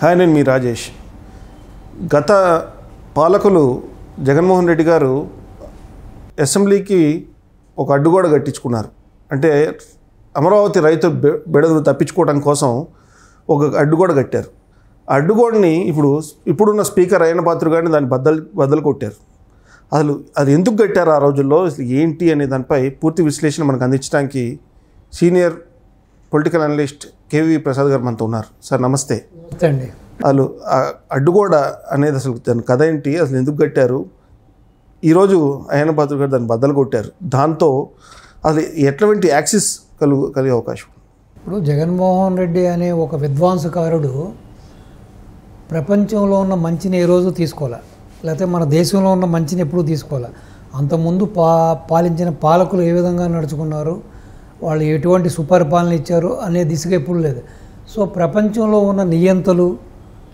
Hi, నేను మీ రాజేష్. గత పాలకులు జగన్మోహన్ రెడ్డి గారు అసెంబ్లీకి ఒక అడ్డుగోడ కట్టించుకున్నారు. అంటే అమరావతి రైతు బెడదను తప్పించుకోవడం కోసం ఒక అడ్డుగోడ కట్టారు. ఆ అడ్డుగోడని ఇప్పుడున్న స్పీకర్ అయ్యన్న పాత్రుడు గారిని దాన్ని బద్దలు కొట్టారు. అసలు అది ఎందుకు కట్టారు ఆ రోజుల్లో, అసలు ఏంటి అనే దానిపై పూర్తి విశ్లేషణ మనకు అందించడానికి senior political analyst KV Prasad గారు మనతో ఉన్నారు. సార్ నమస్తే. అండి, అసలు అడ్డుగోడ అనేది అసలు దాని కథ ఏంటి, అసలు ఎందుకు కట్టారు? ఈరోజు అయ్యన్న పాత్రుడు గారు దాన్ని బద్దలు కొట్టారు. దాంతో అసలు ఎటువంటి యాక్సిస్ కలిగే అవకాశం? ఇప్పుడు జగన్మోహన్ రెడ్డి అనే ఒక విద్వాంసకారుడు ప్రపంచంలో ఉన్న మంచిని ఏ రోజు తీసుకోవాలి, లేకపోతే మన దేశంలో ఉన్న మంచిని ఎప్పుడూ తీసుకోవాలి. అంతకుముందు పాలించిన పాలకులు ఏ విధంగా నడుచుకున్నారు, వాళ్ళు ఎటువంటి సుపరిపాలన ఇచ్చారు అనే దిశగా ఎప్పుడు లేదు. సో ప్రపంచంలో ఉన్న నియంతలు,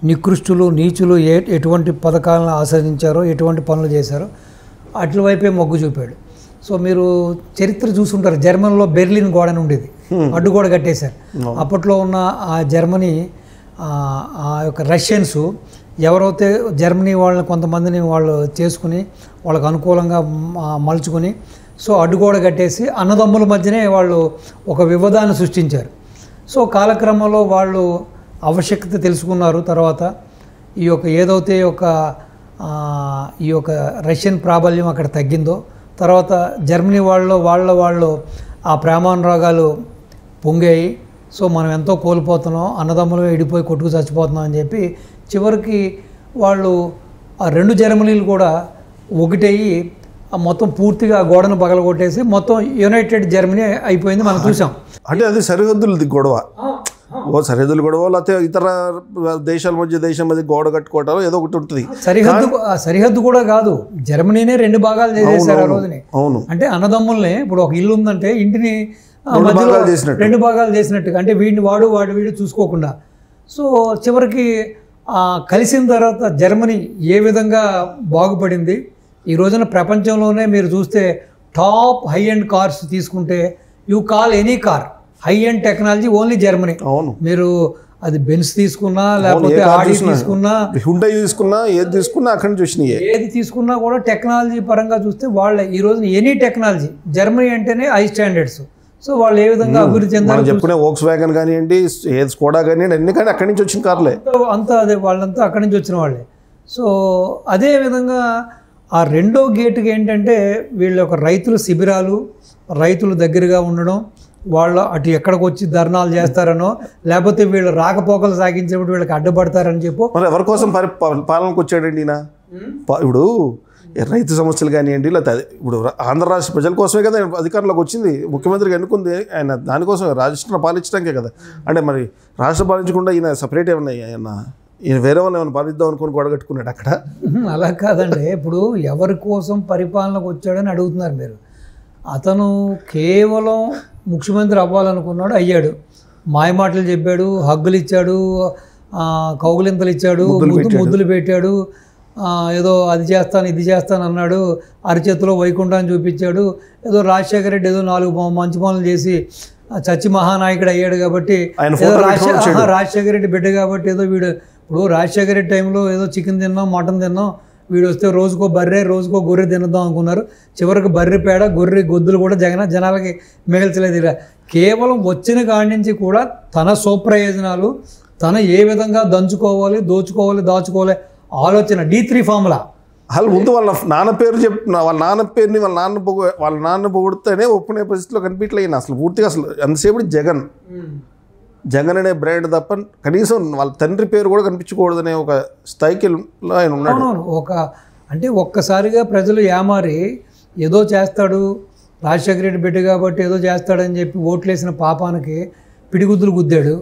నికృష్టులు, నీచులు ఎటువంటి పథకాలను ఆచరించారో, ఎటువంటి పనులు చేశారో అట్ల వైపే మొగ్గు చూపాడు. సో మీరు చరిత్ర చూసుంటారు, జర్మనీలో బెర్లిన్ గోడని ఉండేది, అడ్డుగోడ కట్టేశారు. అప్పట్లో ఉన్న ఆ జర్మనీ ఆ యొక్క రష్యన్స్ ఎవరైతే జర్మనీ వాళ్ళని కొంతమందిని వాళ్ళు చేసుకుని వాళ్ళకు అనుకూలంగా మలుచుకొని సో అడ్డుగోడ కట్టేసి అన్నదమ్ముల మధ్యనే వాళ్ళు ఒక వివాదాన్ని సృష్టించారు. సో కాలక్రమంలో వాళ్ళు ఆవశ్యకత తెలుసుకున్నారు. తర్వాత ఈ యొక్క ఏదైతే ఈ యొక్క రష్యన్ ప్రాబల్యం అక్కడ తగ్గిందో, తర్వాత జర్మనీ వాళ్ళు ఆ ప్రేమానురాగాలు పొంగాయి. సో మనం ఎంతో కోల్పోతున్నాం, అన్నదమ్ములు విడిపోయి కొట్టుకు చచ్చిపోతున్నాం అని చెప్పి చివరికి వాళ్ళు ఆ రెండు జర్మనీలు కూడా ఒకటయ్యి మొత్తం పూర్తిగా గోడను పగలగొట్టేసి మొత్తం యునైటెడ్ జర్మనీ అయిపోయింది, మనం చూసాం. అంటే అది సరిహద్దులది గొడవ, సరిహద్దుల గొడవ, లేకపోతే ఇతర దేశాల మధ్య దేశం మధ్య గోడ కట్టుకోవటం ఏదో ఒకటి ఉంటుంది. సరిహద్దు కూడా కాదు, జర్మనీనే రెండు భాగాలు చేసేసారు ఆ రోజుని. అవును, అంటే అన్నదమ్ముల్ని ఇప్పుడు ఒక ఇల్లు ఉందంటే ఇంటిని రెండు భాగాలు చేసినట్టుగా, అంటే వీడిని వీడు చూసుకోకుండా. సో చివరికి కలిసిన తర్వాత జర్మనీ ఏ విధంగా బాగుపడింది. ఈ రోజున ప్రపంచంలోనే మీరు చూస్తే టాప్ హై ఎండ్ కార్స్ తీసుకుంటే you call any car high end technology only Germany. అవును, మీరు అది బెన్స్ తీసుకున్నా, లేకపోతే ఆడి తీసుకున్నా, హుండై తీసుకున్నా, ఏది తీసుకున్నా అక్కడ నుంచి వచ్చినాయి. ఏది తీసుకున్నా కూడా టెక్నాలజీ పరంగా చూస్తే వాళ్ళే ఈ రోజున ఎనీ టెక్నాలజీ జర్మనీ అంటేనే హై స్టాండర్డ్స్. సో వాళ్ళు ఏ విధంగా అభివృద్ధి చెందారు చెప్పుకునే వోక్స్ వ్యాగన్ కానివ్వండి, స్కోడా కానివ్వండి, అన్ని కానీ అక్కడి నుంచి వచ్చిన కార్లే అంతా అదే, వాళ్ళంతా అక్కడి నుంచి వచ్చిన వాళ్ళే. సో అదే విధంగా ఆ రెండో గేటుకి ఏంటంటే వీళ్ళ యొక్క రైతుల శిబిరాలు, రైతులు దగ్గరగా ఉండడం, వాళ్ళు అటు ఎక్కడికి వచ్చి ధర్నాలు చేస్తారనో, లేకపోతే వీళ్ళు రాకపోకలు సాగించేప్పుడు వీళ్ళకి అడ్డుపడతారని చెప్పు. మరి ఎవరి కోసం పాలనకు వచ్చాడండి ఈయన? ఇప్పుడు రైతు సమస్యలు కానివ్వండి, లేకపోతే ఇప్పుడు ఆంధ్ర రాష్ట్ర ప్రజల కోసమే కదా అధికారంలోకి వచ్చింది, ముఖ్యమంత్రిగా ఎన్నుకుంది ఆయన దానికోసం, రాష్ట్రం పాలించడానికే కదా. అంటే మరి రాష్ట్రం పాలించకుండా ఈయన సపరేట్ ఏమన్నా ఈయన వేరే వాళ్ళు ఏమైనా పాలిద్దాం అనుకుని గొడగట్టుకున్నాడు అక్కడ? అలా కాదండి, ఇప్పుడు ఎవరి కోసం పరిపాలనకు వచ్చాడని అడుగుతున్నారు మీరు. అతను కేవలం ముఖ్యమంత్రి అవ్వాలనుకున్నాడు, అయ్యాడు. మాయమాటలు చెప్పాడు, హగ్గులు ఇచ్చాడు, కౌగులింతలు ఇచ్చాడు, ముద్దులు పెట్టాడు, ఏదో అది చేస్తాను ఇది చేస్తాను అన్నాడు, అరిచేతిలో వైకుంఠాన్ని చూపించాడు. ఏదో రాజశేఖర రెడ్డి ఏదో 4 మంచి పనులు చేసి చచ్చి మహానాయకుడు అయ్యాడు కాబట్టి, రాజశేఖర రెడ్డి బిడ్డ కాబట్టి ఏదో వీడు, ఇప్పుడు రాజశేఖర రెడ్డి టైంలో ఏదో చికెన్ తిన్నాం, మటన్ తిన్నాం, వీడు వస్తే రోజుకో బర్రె రోజుకో గొర్రె తినద్దాం అనుకున్నారు. చివరికి బర్రె పేడ గొర్రె గొద్దులు కూడా జనాలకి మిగల్చలేదు. ఇలా కేవలం వచ్చిన కాడి నుంచి కూడా తన స్వప్రయోజనాలు, తన ఏ విధంగా దంచుకోవాలి, దాచుకోవాలి ఆలోచన, D3 ఫార్ములా. అసలు ముందు వాళ్ళ నాన్న పేరు వాళ్ళ నాన్న పొగిడితేనే ఒప్పుకునే పరిస్థితిలో కనిపించలేను. అసలు పూర్తిగా అసలు ఎంతసేపు జగన్ అనే బ్రాండ్ తప్ప కనీసం వాళ్ళ తండ్రి పేరు కూడా కనిపించకూడదనే ఒక స్థాయికి ఆయన ఉన్నాడు. అంటే ఒక్కసారిగా ప్రజలు ఏమారి ఏదో చేస్తాడు, రాజశేఖర రెడ్డి బిడ్డ కాబట్టి ఏదో చేస్తాడని చెప్పి ఓట్లేసిన పాపానికి పిడిగుద్దులు గుద్దాడు.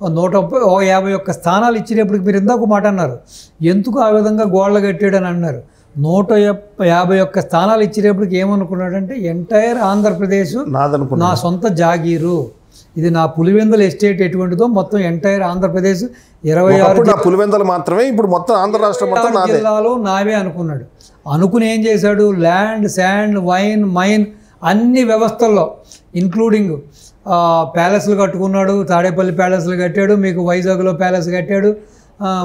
151 స్థానాలు ఇచ్చినప్పటికి మీరు ఇందాక మాట అన్నారు, ఎందుకు ఆ విధంగా గోడలు కట్టాడు అని అన్నారు. 151 స్థానాలు ఇచ్చినప్పటికి ఏమనుకున్నాడంటే ఎంటైర్ ఆంధ్రప్రదేశ్ నా సొంత జాగీరు, ఇది నా పులివెందుల ఎస్టేట్ ఎటువంటిదో మొత్తం ఎంటైర్ ఆంధ్రప్రదేశ్ 26 పులివెందులు మాత్రమే, ఇప్పుడు మొత్తం ఆంధ్ర రాష్ట్రం మొత్తం జిల్లాలో నావే అనుకున్నాడు. అనుకుని ఏం చేశాడు, ల్యాండ్, శాండ్, వైన్, మైన్ అన్ని వ్యవస్థల్లో ఇంక్లూడింగ్ ప్యాలెస్లు కట్టుకున్నాడు. తాడేపల్లి ప్యాలెస్లు కట్టాడు, మీకు వైజాగ్లో ప్యాలెస్ కట్టాడు,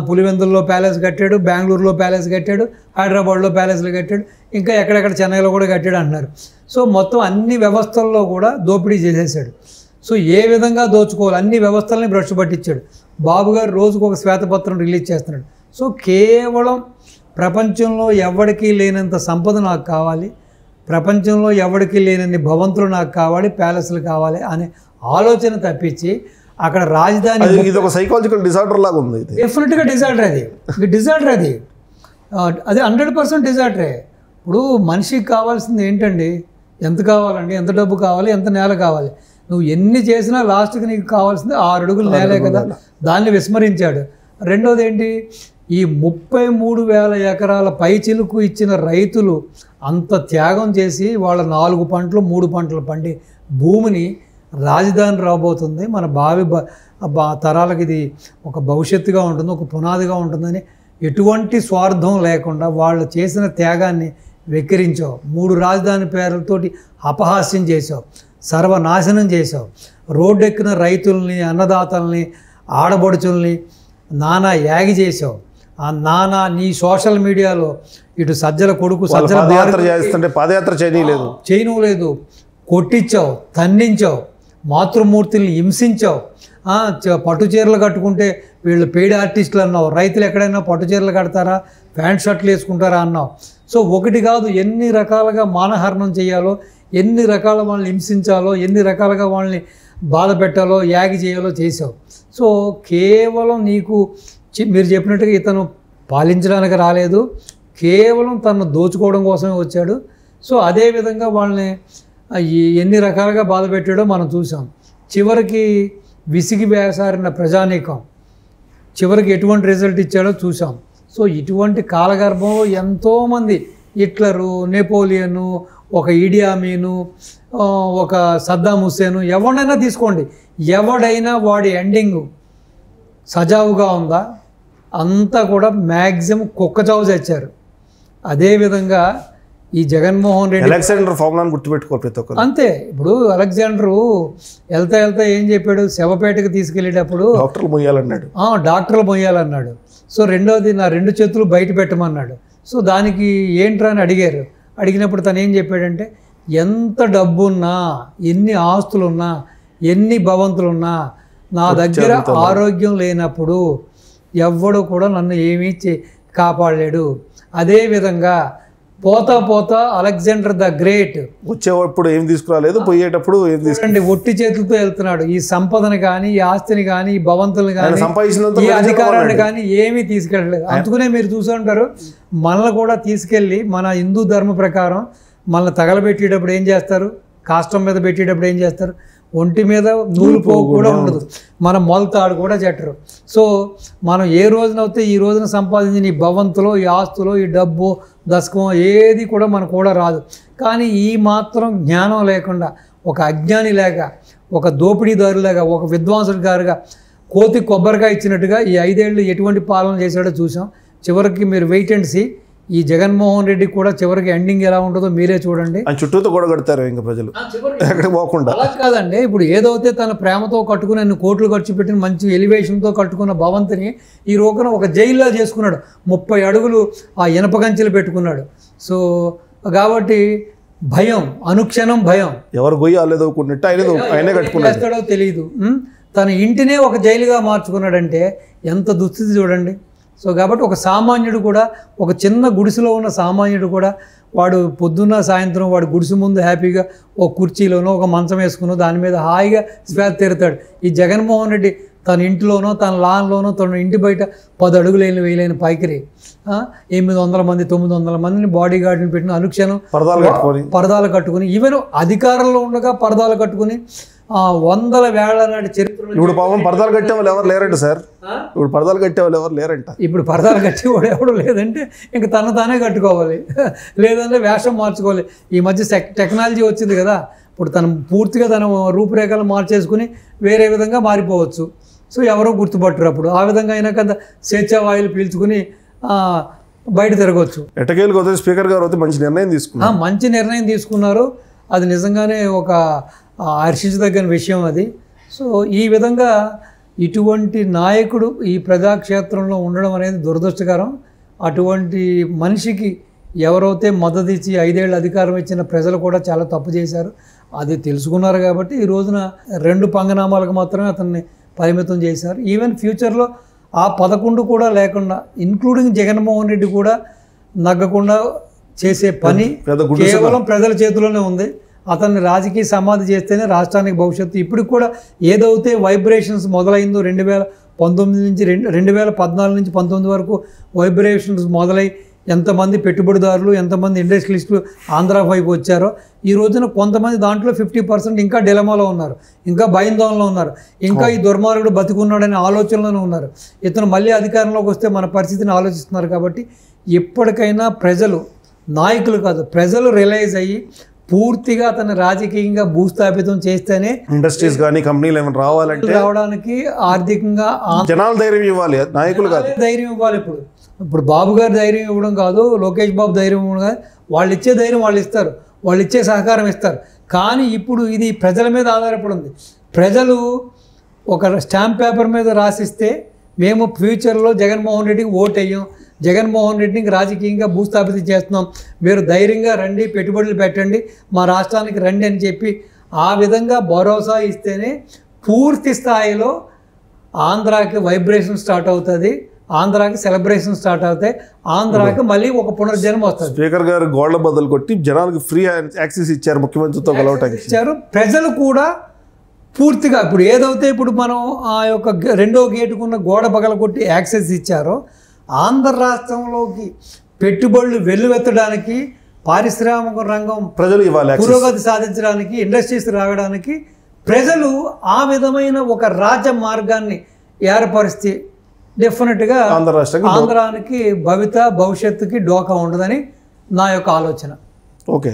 పులివెందుల్లో ప్యాలెస్ కట్టాడు, బెంగళూరులో ప్యాలెస్ కట్టాడు, హైదరాబాద్లో ప్యాలెస్లు కట్టాడు, ఇంకా ఎక్కడెక్కడ చెన్నైలో కూడా కట్టాడు అంటున్నారు. సో మొత్తం అన్ని వ్యవస్థల్లో కూడా దోపిడీ చేసేసాడు. సో ఏ విధంగా దోచుకోవాలి అన్ని వ్యవస్థలని భ్రష్టు పట్టించాడు. బాబు గారు రోజుకు ఒక శ్వేతపత్రం రిలీజ్ చేస్తున్నాడు. సో కేవలం ప్రపంచంలో ఎవరికీ లేనంత సంపద నాకు కావాలి, ప్రపంచంలో ఎవరికీ లేనన్ని భవంతులు నాకు కావాలి, ప్యాలెస్లు కావాలి అనే ఆలోచన తప్పించి అక్కడ రాజధాని ఇది ఒక సైకాలజికల్ డిజార్డర్ లాగా ఉంది. డెఫినెట్గా డిజార్డర్ అది 100% డిజార్డరే. ఇప్పుడు మనిషికి కావాల్సింది ఏంటండి? ఎంత కావాలండి? ఎంత డబ్బు కావాలి? ఎంత నేల కావాలి? నువ్వు ఎన్ని చేసినా లాస్ట్కి నీకు కావాల్సింది 6 అడుగులు నేలే కదా. దాన్ని విస్మరించాడు. రెండోది ఏంటి? ఈ 33,000 ఎకరాల పైచిలుకు ఇచ్చిన రైతులు అంత త్యాగం చేసి వాళ్ళ 4 పంటలు 3 పంటలు పండి భూమిని రాజధాని రాబోతుంది, మన భావి తరాలకు ఇది ఒక భవిష్యత్తుగా ఉంటుంది, ఒక పునాదిగా ఉంటుందని ఎటువంటి స్వార్థం లేకుండా వాళ్ళు చేసిన త్యాగాన్ని వెక్కిరించావు. 3 రాజధాని పేర్లతోటి అపహాస్యం చేసావు, సర్వనాశనం చేసావు. రోడ్డెక్కిన రైతుల్ని, అన్నదాతల్ని, ఆడబడుచుల్ని నానా యాగి చేసావు. ఆ నానా నీ సోషల్ మీడియాలో ఇటు సజ్జల కొడుకు పాదయాత్ర చేయలేదు, కొట్టించావు, తన్నించావు, మాతృమూర్తుల్ని హింసించావు. పట్టు చీరలు కట్టుకుంటే వీళ్ళు పెయిడ్ ఆర్టిస్టులు అన్నావు. రైతులు ఎక్కడైనా పట్టు చీరలు కడతారా, ప్యాంట్ షర్ట్లు వేసుకుంటారా అన్నావు. సో ఒకటి కాదు, ఎన్ని రకాలుగా మానహరణం చేయాలో, ఎన్ని రకాల వాళ్ళని హింసించాలో, ఎన్ని రకాలుగా వాళ్ళని బాధ పెట్టాలో, యాగి చేయాలో చేసావు. సో కేవలం నీకు మీరు చెప్పినట్టుగా ఇతను పాలించడానికి రాలేదు, కేవలం తను దోచుకోవడం కోసమే వచ్చాడు. సో అదేవిధంగా వాళ్ళని ఎన్ని రకాలుగా బాధ పెట్టాడో మనం చూసాం. చివరికి విసిగి వేసారిన ప్రజానీకం చివరికి ఎటువంటి రిజల్ట్ ఇచ్చాడో చూసాం. సో ఇటువంటి కాలగర్భంలో ఎంతోమంది హిట్లరు, నెపోలియను, ఒక ఈడి అమీను, ఒక సద్దాం హుస్సేను, ఎవడైనా తీసుకోండి, ఎవడైనా వాడి ఎండింగ్ సజావుగా ఉందా? అంతా కూడా మ్యాక్సిమం కుక్కచావు చచ్చారు. అదేవిధంగా ఈ జగన్మోహన్ రెడ్డి అలెగ్జాండర్ ఫార్ములాను గుర్తుపెట్టుకోవాలి ప్రతి ఒక్కరు. అంతే. ఇప్పుడు అలెగ్జాండరు వెళ్తా ఏం చెప్పాడు? శవపేటకు తీసుకెళ్ళేటప్పుడు డాక్టర్లు మొయ్యాలన్నాడు. సో రెండోది నా 2 చేతులు బయట పెట్టమన్నాడు. సో దానికి ఏంట్రా అని అడిగారు. అడిగినప్పుడు తను ఏం చెప్పాడంటే, ఎంత డబ్బున్నా, ఎన్ని ఆస్తులున్నా, ఎన్ని భవంతులున్నా, నా దగ్గర ఆరోగ్యం లేనప్పుడు ఎవ్వడు కూడా నన్ను ఏమీ కాపాడలేడు. అదేవిధంగా పోతా అలెగ్జాండర్ ద గ్రేట్ వచ్చేటప్పుడు ఏం తీసుకురాలేదు, పోయేటప్పుడు ఏం తీసుకురండి, ఒట్టి చేతులతో వెళ్తున్నాడు. ఈ సంపదను కానీ, ఈ ఆస్తిని కానీ, ఈ భవంతులను కానీ, ఈ అధికారాన్ని కానీ ఏమీ తీసుకెళ్ళలేదు. అందుకనే మీరు చూసి ఉంటారు, మనల్ని కూడా తీసుకెళ్ళి మన హిందూ ధర్మ ప్రకారం మనల్ని తగలబెట్టేటప్పుడు ఏం చేస్తారు? కాష్టం మీద పెట్టేటప్పుడు ఏం చేస్తారు? ఒంటి మీద నూలు పోగు కూడా ఉండదు, మన మొలతాడు కూడా చెట్టరు. సో మనం ఏ రోజునైతే ఈ రోజున సంపాదించిన ఈ భవంతులో, ఈ ఆస్తులో, ఈ డబ్బు దశకం ఏది కూడా మనకు కూడా రాదు. కానీ ఈ మాత్రం జ్ఞానం లేకుండా, ఒక అజ్ఞాని లేక, ఒక దోపిడీదారులాగా, ఒక విద్వాంసుడి గారుగా కోతి కొబ్బరికాయ ఇచ్చినట్టుగా ఈ 5 ఏళ్ళు ఎటువంటి పాలన చేశాడో చూసాం. చివరికి మీరు వెయిట్ అండ్ సీ. ఈ జగన్మోహన్ రెడ్డి కూడా చివరికి ఎండింగ్ ఎలా ఉంటుందో మీరే చూడండి. చుట్టూతో కూడా కడతారు ఇంకా ప్రజలు ఎక్కడికి పోకుండా. అలా కాదండి, ఇప్పుడు ఏదైతే తన ప్రేమతో కట్టుకుని అన్ని కోట్లు ఖర్చు పెట్టిన మంచి ఎలివేషన్తో కట్టుకున్న భవంతిని ఈ రోజున ఒక జైల్లో చేసుకున్నాడు. 30 అడుగులు ఆ ఇనప కంచెలు పెట్టుకున్నాడు. సో కాబట్టి భయం, అనుక్షణం భయం. ఎవరు గొయ్యాలేదో ఆయనే కట్టుకున్నాడో తెలియదు. తన ఇంటినే ఒక జైలుగా మార్చుకున్నాడంటే ఎంత దుస్థితి చూడండి. సో కాబట్టి ఒక సామాన్యుడు కూడా, ఒక చిన్న గుడిసెలో ఉన్న సామాన్యుడు కూడా, వాడు పొద్దున్న సాయంత్రం వాడు గుడిసె ముందు హ్యాపీగా ఒక కుర్చీలోనో ఒక మంచం వేసుకునో దాని మీద హాయిగా శ్వాస తీరుతాడు. ఈ జగన్మోహన్ రెడ్డి తన ఇంటిలోనో, తన లాన్లోనో, తన ఇంటి బయట 10 అడుగులు వేయలేని పైకిరి 800 మంది 900 మందిని బాడీ గార్డుని పెట్టిన అనుక్షణం పరదాలు కట్టుకుని, ఈవెన్ అధికారంలో ఉండగా పరదాలు కట్టుకుని వందల వేల నాటి చరిత్ర. ఇప్పుడు పాపం పరదాలు కట్టే వాళ్ళు ఎవరు లేరంట సార్. ఇప్పుడు పరదాలు కట్టే వాళ్ళు ఎవరు లేరంట. ఇప్పుడు పరదాలు కట్టేవాడు ఎవడు లేదంటే ఇంక తానే కట్టుకోవాలి, లేదంటే వేషం మార్చుకోవాలి. ఈ మధ్య టెక్నాలజీ వచ్చింది కదా, ఇప్పుడు తను పూర్తిగా తన రూపురేఖలు మార్చేసుకుని వేరే విధంగా మారిపోవచ్చు. సో ఎవరో గుర్తుపట్టరు. అప్పుడు ఆ విధంగా అయినా కదా స్వేచ్ఛావాయులు పీల్చుకుని బయట తిరగవచ్చు. ఎటకేలకు వస్తే స్పీకర్ గారు అయితే మంచి నిర్ణయం తీసుకున్నారు. అది నిజంగానే ఒక హర్షించదగిన విషయం అది. సో ఈ విధంగా ఇటువంటి నాయకుడు ఈ ప్రజాక్షేత్రంలో ఉండడం అనేది దురదృష్టకరం. అటువంటి మనిషికి ఎవరైతే మద్దతు ఇచ్చి 5 ఏళ్ళు అధికారం ఇచ్చిన ప్రజలు కూడా చాలా తప్పు చేశారు. అది తెలుసుకున్నారు కాబట్టి ఈ రోజున 2 పంగనామాలకు మాత్రమే అతన్ని పరిమితం చేశారు. ఈవెన్ ఫ్యూచర్లో ఆ 11 కూడా లేకుండా, ఇంక్లూడింగ్ జగన్మోహన్ రెడ్డి కూడా నగ్గకుండా చేసే పని కేవలం ప్రజల చేతిలోనే ఉంది. అతన్ని రాజకీయ సమాధి చేస్తేనే రాష్ట్రానికి భవిష్యత్తు. ఇప్పుడు కూడా ఏదైతే వైబ్రేషన్స్ మొదలైందో 2019 నుంచి 2014 నుంచి 19 వరకు వైబ్రేషన్స్ మొదలై ఎంతమంది పెట్టుబడిదారులు, ఎంతమంది ఇండస్ట్రియలిస్టులు ఆంధ్ర వైపు వచ్చారో, ఈ రోజున కొంతమంది దాంట్లో 50% ఇంకా డిలమాలో ఉన్నారు, ఇంకా భయాందోళనలో ఉన్నారు, ఇంకా ఈ దుర్మార్గుడు బతికున్నాడనే ఆలోచనలోనే ఉన్నారు. ఇతను మళ్ళీ అధికారంలోకి వస్తే మన పరిస్థితిని ఆలోచిస్తున్నారు. కాబట్టి ఎప్పటికైనా ప్రజలు, నాయకులు కాదు, ప్రజలు రియలైజ్ అయ్యి పూర్తిగా అతను రాజకీయంగా భూస్థాపితం చేస్తేనే ఇండస్ట్రీస్ కానీ కంపెనీలు ఏమైనా రావడానికి ఆర్థికంగా జనాలు ధైర్యం ఇవ్వాలి, నాయకులు కాదు ధైర్యం ఇవ్వాలి. ఇప్పుడు బాబు గారు ధైర్యం ఇవ్వడం కాదు, లోకేష్ బాబు ధైర్యం ఇవ్వడం కాదు, వాళ్ళు ఇచ్చే ధైర్యం వాళ్ళు ఇస్తారు, వాళ్ళు ఇచ్చే సహకారం ఇస్తారు. కానీ ఇప్పుడు ఇది ప్రజల మీద ఆధారపడి ఉంది. ప్రజలు ఒక స్టాంప్ పేపర్ మీద రాసిస్తే మేము ఫ్యూచర్లో జగన్మోహన్ రెడ్డికి ఓటు వేయం, జగన్మోహన్ రెడ్డికి రాజకీయంగా భూస్థాపితం చేస్తున్నాం, మీరు ధైర్యంగా రండి, పెట్టుబడులు పెట్టండి, మా రాష్ట్రానికి రండి అని చెప్పి ఆ విధంగా భరోసా ఇస్తేనే పూర్తి స్థాయిలో ఆంధ్రాకి వైబ్రేషన్ స్టార్ట్ అవుతుంది, ఆంధ్రాకి సెలబ్రేషన్ స్టార్ట్ అవుతాయి, ఆంధ్రాకి మళ్ళీ ఒక పునర్జన్మ వస్తుంది. స్పీకర్ గారు గోళ్ల బదులు కొట్టి జనాలకు ఫ్రీ యాక్సెస్ ఇచ్చారు, ముఖ్యమంత్రితో కలవటానికి ఇచ్చారు. ప్రజలు కూడా పూర్తిగా ఇప్పుడు ఏదైతే ఇప్పుడు మనం ఆ యొక్క 2వ గేటుకున్న గోడ పగలగొట్టి యాక్సెస్ ఇచ్చారో, ఆంధ్ర రాష్ట్రంలోకి పెట్టుబడులు వెల్లువెత్తడానికి, పారిశ్రామిక రంగం ప్రజలు ఇవ్వాలి, పురోగతి సాధించడానికి, ఇండస్ట్రీస్ రావడానికి ప్రజలు ఆ విధమైన ఒక రాజ్య మార్గాన్ని ఏర్పరిస్తే డెఫినెట్గా ఆంధ్రానికి భవిష్యత్తుకి డోకా ఉండదని నా యొక్క ఆలోచన. ఓకే.